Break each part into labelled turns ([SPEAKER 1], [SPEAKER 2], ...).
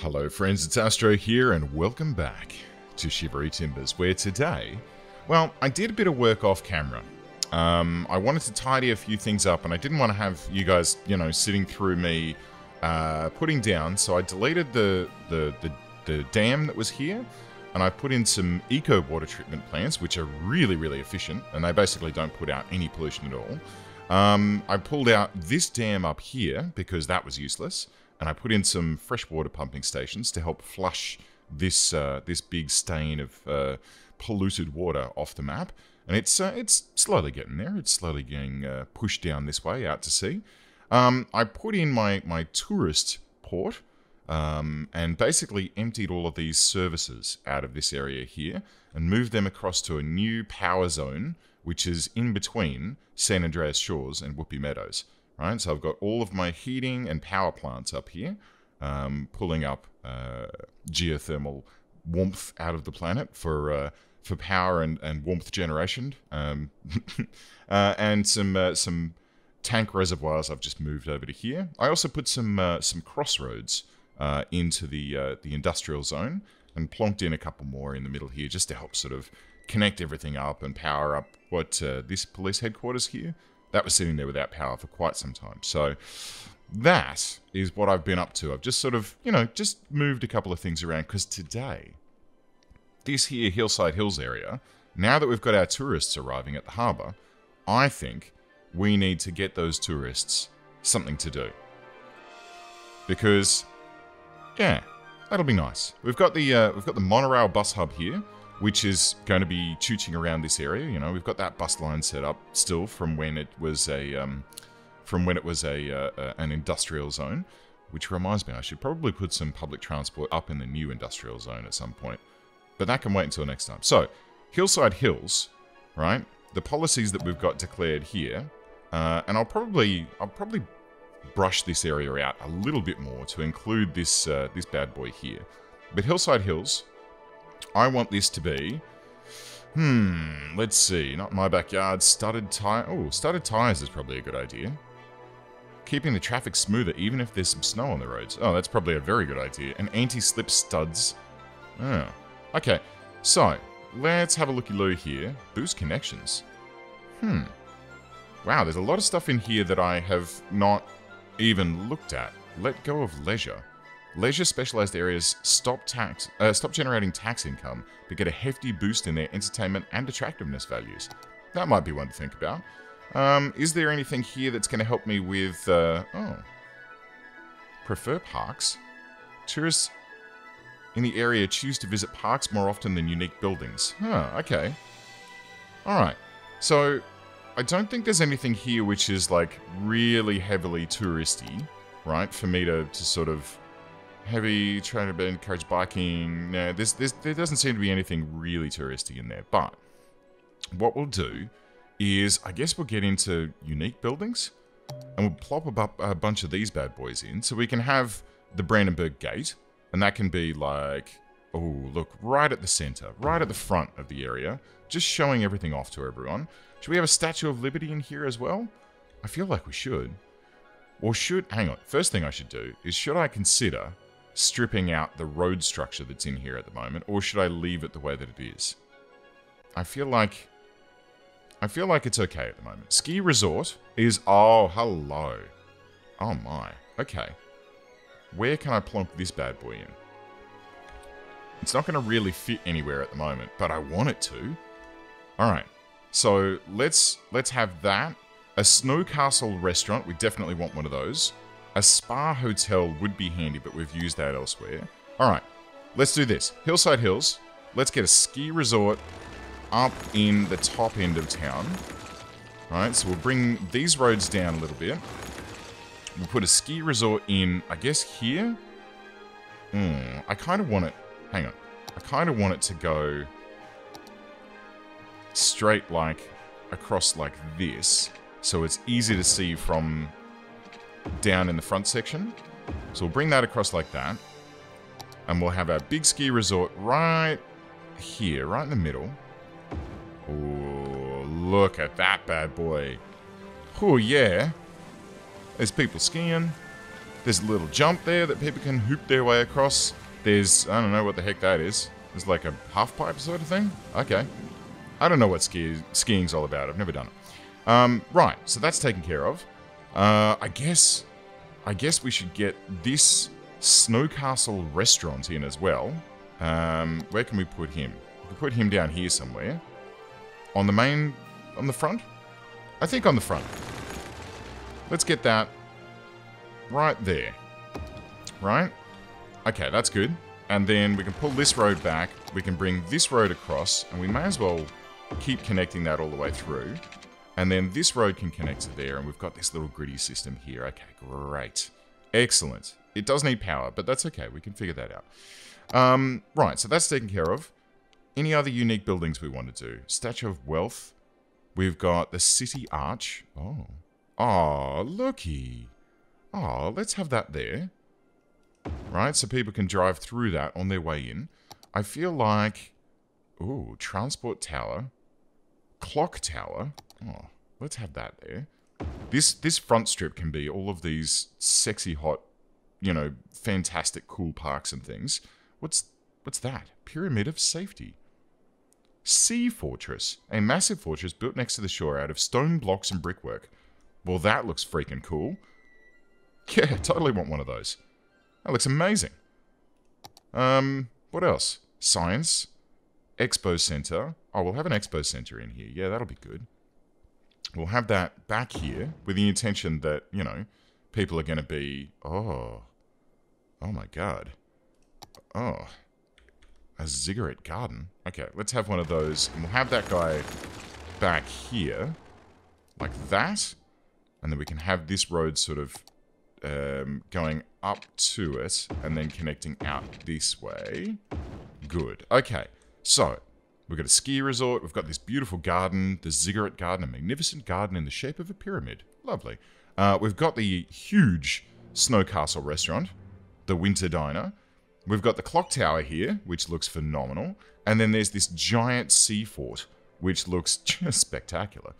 [SPEAKER 1] Hello friends, it's Astro here and welcome back to Shivery Timbers, where today, well, I did a bit of work off camera. I wanted to tidy a few things up and I didn't want to have you guys, sitting through me putting down, so I deleted the dam that was here and I put in some eco water treatment plants, which are really, really efficient and they basically don't put out any pollution at all. I pulled out this dam up here because that was useless. And I put in some freshwater pumping stations to help flush this this big stain of polluted water off the map. And it's slowly getting there. It's slowly getting pushed down this way out to sea. I put in my tourist port and basically emptied all of these services out of this area here and moved them across to a new power zone, which is in between San Andreas Shores and Whoopie Meadows. Right, so I've got all of my heating and power plants up here, pulling up geothermal warmth out of the planet for power and warmth generation, and some tank reservoirs I've just moved over to here. I also put some crossroads into the industrial zone and plonked in a couple more in the middle here just to help sort of connect everything up and power up what this police headquarters here. That was sitting there without power for quite some time. So that is what I've been up to. I've just sort of, just moved a couple of things around because today, this here Hillside Hills area, now that we've got our tourists arriving at the harbour, I think we need to get those tourists something to do. Because, yeah, that'll be nice. We've got the monorail bus hub here, which is going to be chooching around this area. We've got that bus line set up still from when it was an industrial zone. Which reminds me, I should probably put some public transport up in the new industrial zone at some point, but that can wait until next time. So, Hillside Hills, right? The policies that we've got declared here, and I'll probably brush this area out a little bit more to include this this bad boy here. But Hillside Hills, I want this to be, let's see, not my backyard, studded tires is probably a good idea. Keeping the traffic smoother even if there's some snow on the roads. Oh, that's probably a very good idea. And anti-slip studs. Oh, okay. So, let's have a looky-loo here. Boost connections. Wow, there's a lot of stuff in here that I have not even looked at. Let go of leisure. Leisure specialized areas stop generating tax income, but get a hefty boost in their entertainment and attractiveness values. That might be one to think about. Is there anything here that's going to help me with, prefer parks? Tourists in the area choose to visit parks more often than unique buildings. Huh, okay. Alright, so I don't think there's anything here which is like really heavily touristy, right? For me to sort of trying to encourage biking. No, there doesn't seem to be anything really touristy in there. But what we'll do is, I guess we'll get into unique buildings, and we'll plop a bunch of these bad boys in, so we can have the Brandenburg Gate, and that can be like, oh look, right at the center, right at the front of the area, just showing everything off to everyone. Should we have a Statue of Liberty in here as well? I feel like we should. Or hang on, first thing I should do is, should I consider stripping out the road structure that's in here at the moment, or should I leave it the way that it is? I feel like it's okay at the moment. Ski resort is, oh, hello. Oh my, okay. Where can I plonk this bad boy in? It's not going to really fit anywhere at the moment, but I want it to. Alright, so let's have that. A snow castle restaurant, we definitely want one of those. A spa hotel would be handy, but we've used that elsewhere. Alright, let's do this. Hillside Hills. Let's get a ski resort up in the top end of town. Alright, so we'll bring these roads down a little bit. We'll put a ski resort in, I guess, here. I kind of want it... Hang on. I kind of want it to go straight, like, across like this. So it's easy to see from down in the front section. So we'll bring that across like that. And we'll have our big ski resort right here, right in the middle. Oh, look at that bad boy. Oh, yeah. There's people skiing. There's a little jump there that people can hoop their way across. There's, I don't know what the heck that is. It's like a half pipe sort of thing? Okay. I don't know what skiing's all about. I've never done it. Right, so that's taken care of. I guess we should get this Snow Castle restaurant in as well. Where can we put him? We can put him down here somewhere. On the front? I think on the front. Let's get that right there. Right? Okay, that's good. And then we can pull this road back. We can bring this road across. And we may as well keep connecting that all the way through. And then this road can connect to there. And we've got this little gritty system here. Okay, great. Excellent. It does need power, but that's okay. We can figure that out. Right, so that's taken care of. Any other unique buildings we want to do? Statue of Wealth. We've got the City Arch. Oh. Oh, looky. Oh, let's have that there. Right, so people can drive through that on their way in. I feel like... Ooh, Transport Tower. Clock Tower. Oh, let's have that there. This front strip can be all of these sexy, hot, you know, fantastic, cool parks and things. What's that? Pyramid of Safety. Sea Fortress. A massive fortress built next to the shore out of stone blocks and brickwork. Well, that looks freaking cool. Yeah, totally want one of those. That looks amazing. What else? Science. Expo Center. Oh, we'll have an Expo Center in here. Yeah, that'll be good. We'll have that back here with the intention that, you know, people are going to be... Oh my god. Oh. A ziggurat garden. Okay, let's have one of those. And we'll have that guy back here. Like that. And then we can have this road sort of going up to it. And then connecting out this way. Good. Okay, so... We've got a ski resort, we've got this beautiful garden, the ziggurat garden, a magnificent garden in the shape of a pyramid. Lovely. We've got the huge Snow Castle restaurant, the Winter Diner. We've got the clock tower here, which looks phenomenal. And then there's this giant sea fort, which looks just spectacular.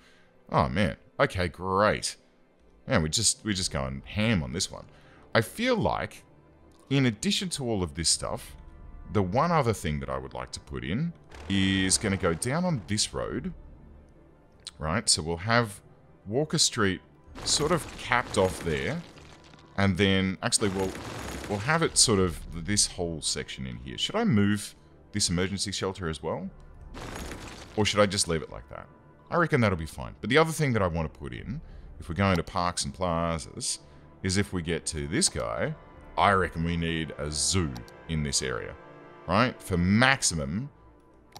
[SPEAKER 1] Oh man, okay, great. Man, we're just going ham on this one. I feel like, in addition to all of this stuff, the one other thing that I would like to put in is going to go down on this road, right? So we'll have Walker Street sort of capped off there, and then actually we'll have it sort of this whole section in here. Should I move this emergency shelter as well? Or should I just leave it like that? I reckon that'll be fine. But the other thing that I want to put in, if we're going to parks and plazas, is if we get to this guy, I reckon we need a zoo in this area. Right? For maximum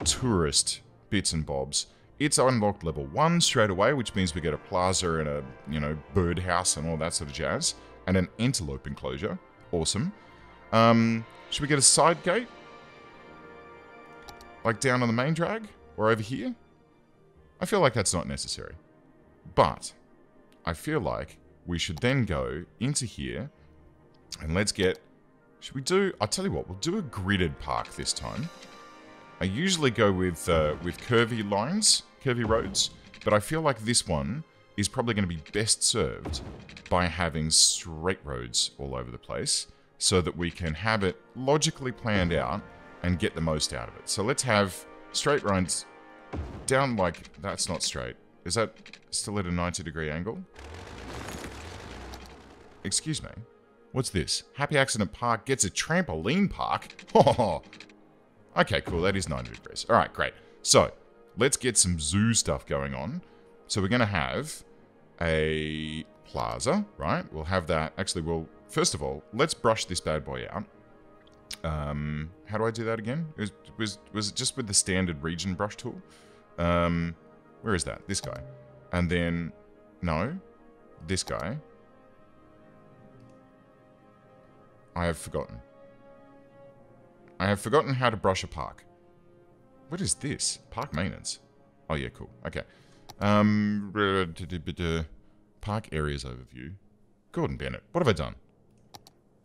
[SPEAKER 1] tourist bits and bobs. It's unlocked level 1 straight away, which means we get a plaza and a, you know, birdhouse and all that sort of jazz. And an antelope enclosure. Awesome. Should we get a side gate? Like down on the main drag? Or over here? I feel like that's not necessary. But I feel like we should then go into here and let's get... Should we do... I'll tell you what, we'll do a gridded park this time. I usually go with curvy lines, curvy roads, but I feel like this one is probably going to be best served by having straight roads all over the place so that we can have it logically planned out and get the most out of it. So let's have straight roads down like... That's not straight. Is that still at a 90-degree angle? Excuse me. What's this? Happy Accident Park gets a trampoline park? Oh, okay, cool. That is 90 degrees. All right, great. So, let's get some zoo stuff going on. So, we're going to have a plaza, right? We'll have that. Actually, first of all, let's brush this bad boy out. How do I do that again? Was it just with the standard region brush tool? Where is that? This guy. And then, no, this guy. I have forgotten. I have forgotten how to brush a park. What is this? Park maintenance. Oh yeah, cool. Okay. Park areas overview. Gordon Bennett. What have I done?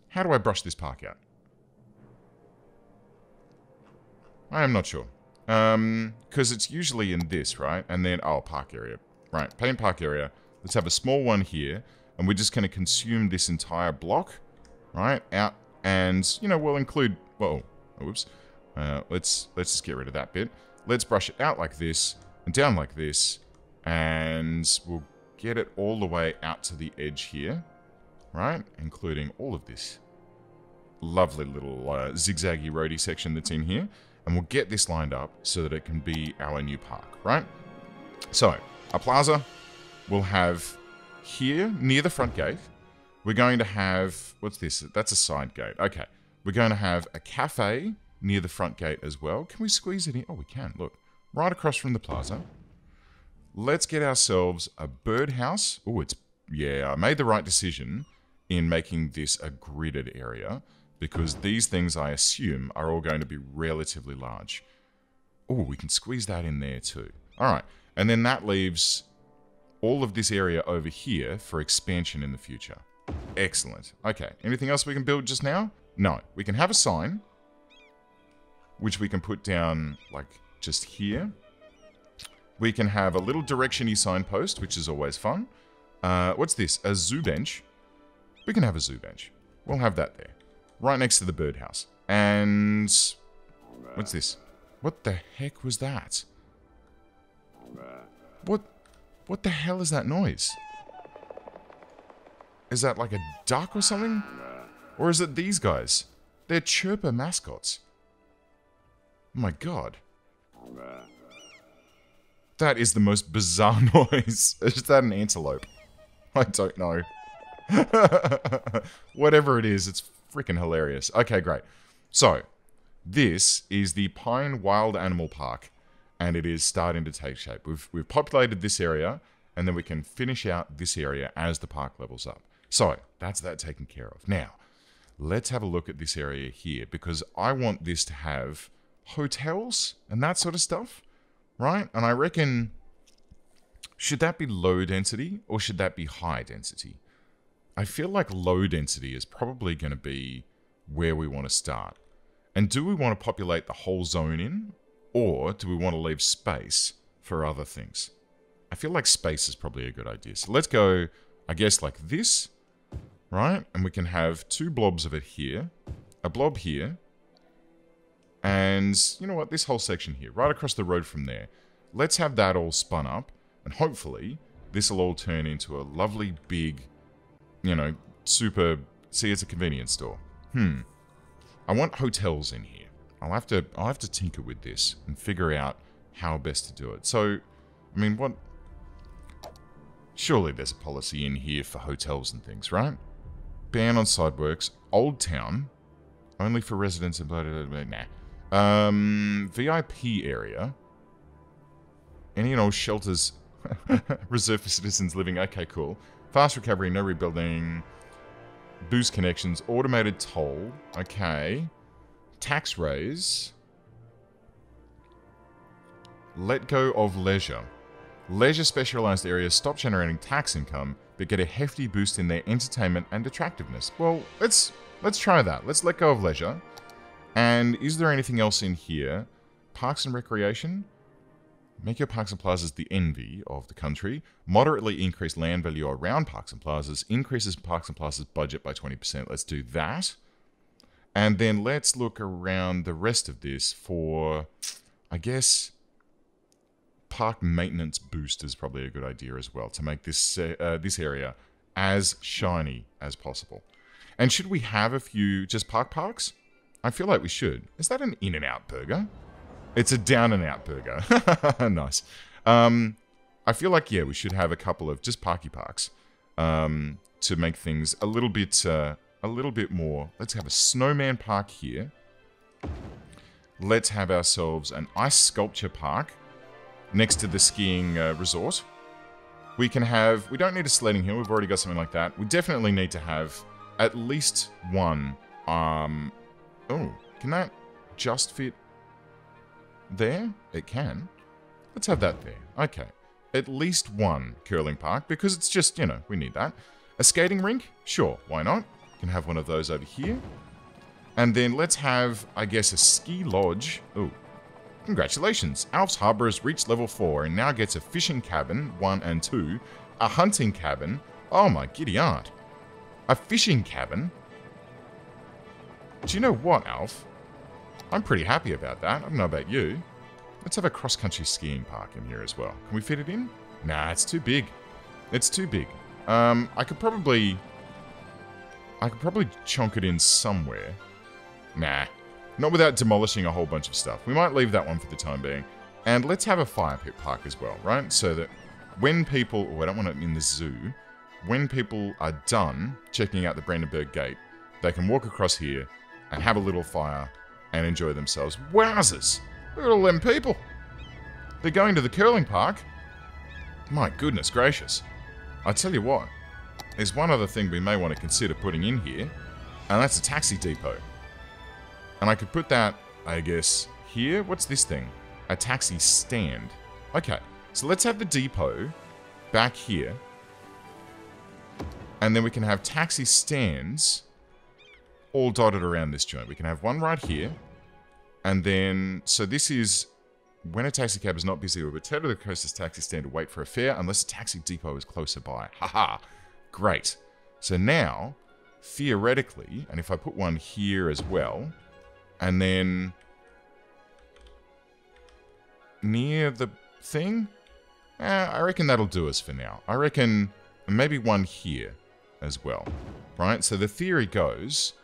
[SPEAKER 1] How do I brush this park out? I am not sure. Because it's usually in this, right? And then, oh, park area. Right, paint park area. Let's have a small one here. And we're just going to consume this entire block. right? Out, and, you know, we'll include, whoa, whoops. Let's just get rid of that bit. Let's brush it out like this, and down like this, and we'll get it all the way out to the edge here, right? Including all of this lovely little zigzaggy roadie section that's in here, and we'll get this lined up so that it can be our new park, right? So, our plaza we'll have here near the front gate. We're going to have, what's this? That's a side gate. Okay. We're going to have a cafe near the front gate as well. Can we squeeze it in? Oh, we can. Look. Right across from the plaza. Let's get ourselves a birdhouse. Oh, yeah, I made the right decision in making this a gridded area because these things, I assume, are all going to be relatively large. Oh, we can squeeze that in there too. All right. And then that leaves all of this area over here for expansion in the future. Excellent. Okay. Anything else we can build just now? No. We can have a sign, which we can put down, like, just here. We can have a little direction-y signpost, which is always fun. What's this? A zoo bench. We can have a zoo bench. We'll have that there. Right next to the birdhouse. And what's this? What the heck was that? What the hell is that noise? Is that like a duck or something? Or is it these guys? They're chirper mascots. Oh my god. That is the most bizarre noise. Is that an antelope? I don't know. Whatever it is, it's freaking hilarious. Okay, great. So, this is the Pine Wild Animal Park, and it is starting to take shape. We've populated this area, and then we can finish out this area as the park levels up. So, that's that taken care of. Now, let's have a look at this area here, because I want this to have hotels and that sort of stuff, right? And I reckon, should that be low density or should that be high density? I feel like low density is probably going to be where we want to start. And do we want to populate the whole zone in, or do we want to leave space for other things? I feel like space is probably a good idea. So let's go, I guess, like this, right? And we can have two blobs of it here, a blob here, and you know what? This whole section here, right across the road from there. Let's have that all spun up, and hopefully this will all turn into a lovely big, you know, super... See, it's a convenience store. I want hotels in here. I'll have to tinker with this and figure out how best to do it. So, I mean, what... Surely there's a policy in here for hotels and things, right? Ban on side works. Old Town. Only for residents and blah, blah, blah, blah. Nah. VIP area. Any and all shelters reserved for citizens living. Okay, cool. Fast recovery, no rebuilding. Boost connections. Automated toll. Okay. Tax raise. Let go of leisure. Leisure specialized areas stop generating tax income, but get a hefty boost in their entertainment and attractiveness. Well, let's try that. Let's let go of leisure. And is there anything else in here? Parks and recreation. Make your parks and plazas the envy of the country. Moderately increase land value around parks and plazas. Increases parks and plazas budget by 20%. Let's do that. And then let's look around the rest of this for, I guess, park maintenance boost is probably a good idea as well to make this this area as shiny as possible. And should we have a few just parks? I feel like we should. Is that an In-N-Out burger? It's a Down-and-Out burger. Nice. I feel like, yeah, we should have a couple of just parks to make things a little bit more. Let's have a snowman park here. Let's have ourselves an ice sculpture park next to the skiing resort. We don't need a sledding hill. We've already got something like that. We definitely need to have at least one. Oh, can that just fit there? It can. Let's have that there. Okay. At least one curling park, because it's just, you know, we need that. A skating rink? Sure, why not? Can have one of those over here. And then let's have, I guess, a ski lodge. Oh, congratulations. Alf's Harbour has reached level 4 and now gets a fishing cabin, 1 and 2, a hunting cabin. Oh my giddy aunt. A fishing cabin? Do you know what, Alf? I'm pretty happy about that. I don't know about you. Let's have a cross-country skiing park in here as well. Can we fit it in? Nah, it's too big. It's too big. I could probably chonk it in somewhere. Nah. Not without demolishing a whole bunch of stuff. We might leave that one for the time being. And let's have a fire pit park as well, right? So that when people... Oh, I don't want it in the zoo. When people are done checking out the Brandenburg Gate, they can walk across here and have a little fire and enjoy themselves. Wowzers! Look at all them people. They're going to the curling park. My goodness gracious. I tell you what, there's one other thing we may want to consider putting in here, and that's a taxi depot. And I could put that, I guess, here. What's this thing? A taxi stand. Okay, so let's have the depot back here. And then we can have taxi stands all dotted around this joint. We can have one right here. And then, so this is when a taxi cab is not busy, we'll return to the closest taxi stand to wait for a fare unless a taxi depot is closer by. Haha, great. So now, theoretically, and if I put one here as well, and then near the thing, I reckon that'll do us for now. I reckon maybe one here as well, right? So the theory goes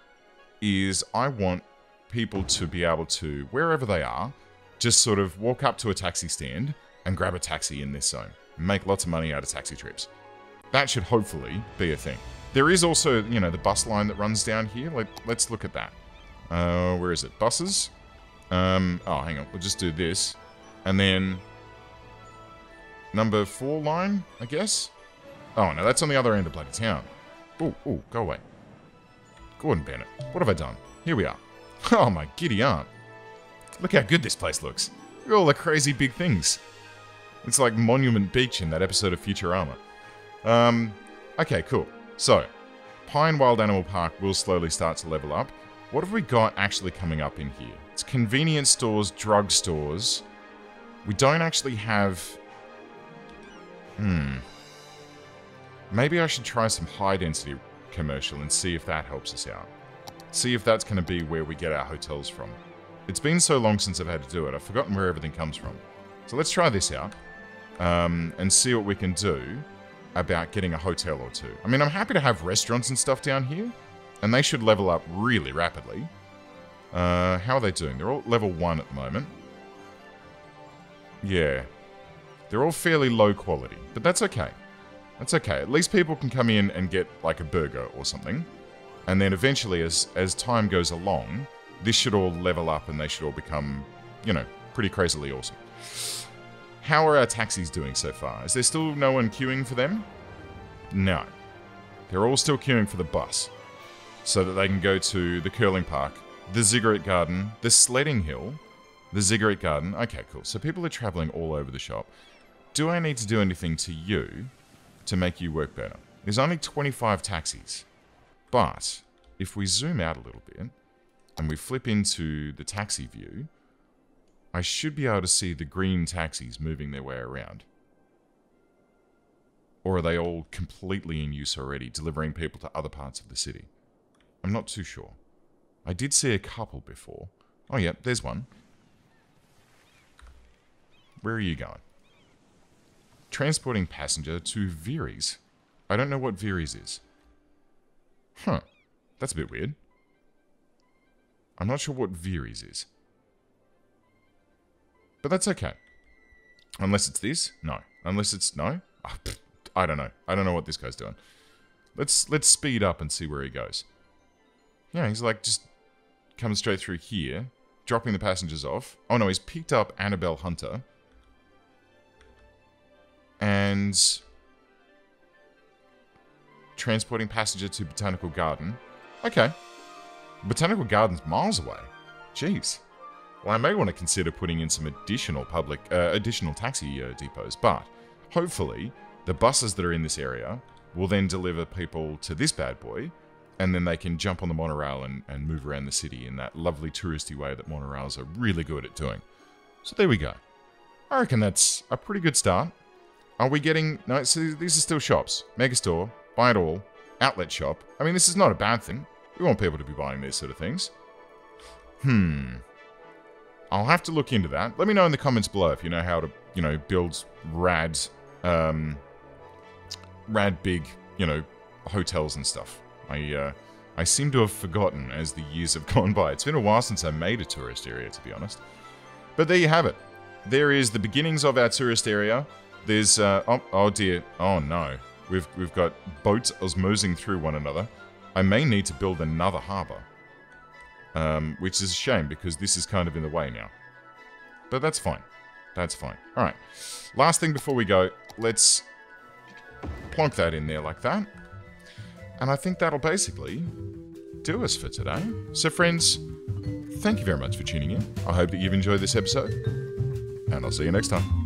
[SPEAKER 1] is I want people to be able to, wherever they are, just sort of walk up to a taxi stand and grab a taxi in this zone. Make lots of money out of taxi trips. That should hopefully be a thing. There is also, you know, the bus line that runs down here. Let's look at that. Where is it? Buses? Oh, hang on. We'll just do this. And then number 4 line, I guess? Oh, no, that's on the other end of bloody town. Oh, go away. Gordon Bennett. What have I done? Here we are. Oh, my giddy aunt. Look how good this place looks. Look at all the crazy big things. It's like Monument Beach in that episode of Futurama. Okay, cool. So, Pine Wild Animal Park will slowly start to level up. What have we got actually coming up in here? It's convenience stores, drug stores. We don't actually have... Maybe I should try some high-density commercial and see if that helps us out. See if that's going to be where we get our hotels from. It's been so long since I've had to do it, I've forgotten where everything comes from. So let's try this out, and see what we can do about getting a hotel or two. I mean, I'm happy to have restaurants and stuff down here, and they should level up really rapidly. How are they doing? They're all level 1 at the moment. Yeah. They're all fairly low quality, but that's okay. That's okay. At least people can come in and get, like, a burger or something. And then eventually, as time goes along, this should all level up and they should all become, you know, pretty crazily awesome. How are our taxis doing so far? Is there still no one queuing for them? No. They're all still queuing for the bus. So that they can go to the curling park, the Ziggurat Garden, the sledding hill, the Ziggurat Garden. Okay, cool. So people are traveling all over the shop. Do I need to do anything to you to make you work better? There's only 25 taxis. But if we zoom out a little bit and we flip into the taxi view, I should be able to see the green taxis moving their way around. Or are they all completely in use already, delivering people to other parts of the city? I'm not too sure. I did see a couple before. Oh yeah, there's one. Where are you going? Transporting passenger to Veery's. I don't know what Veery's is. Huh. That's a bit weird. I'm not sure what Veery's is. But that's okay. Unless it's this? No. Unless it's... No? Oh, I don't know. I don't know what this guy's doing. Let's speed up and see where he goes. Yeah, he's like just coming straight through here, dropping the passengers off. Oh no, he's picked up Annabelle Hunter. And... transporting passenger to Botanical Garden. Okay. Botanical Garden's miles away. Jeez. Well, I may want to consider putting in some additional additional taxi depots, but hopefully the buses that are in this area will then deliver people to this bad boy, and then they can jump on the monorail and move around the city in that lovely touristy way that monorails are really good at doing. So there we go. I reckon that's a pretty good start. Are we getting... No, so these are still shops. Megastore, buy it all, outlet shop. I mean, this is not a bad thing. We want people to be buying these sort of things. I'll have to look into that. Let me know in the comments below if you know how to, you know, build rad big, you know, hotels and stuff. I seem to have forgotten as the years have gone by. It's been a while since I made a tourist area, to be honest. But there you have it. There is the beginnings of our tourist area. There's, oh dear, oh no. We've got boats osmosing through one another. I may need to build another harbour. Which is a shame, because this is kind of in the way now. But that's fine. That's fine. Alright. Last thing before we go, let's plonk that in there like that. And I think that'll basically do us for today. So friends, thank you very much for tuning in. I hope that you've enjoyed this episode. And I'll see you next time.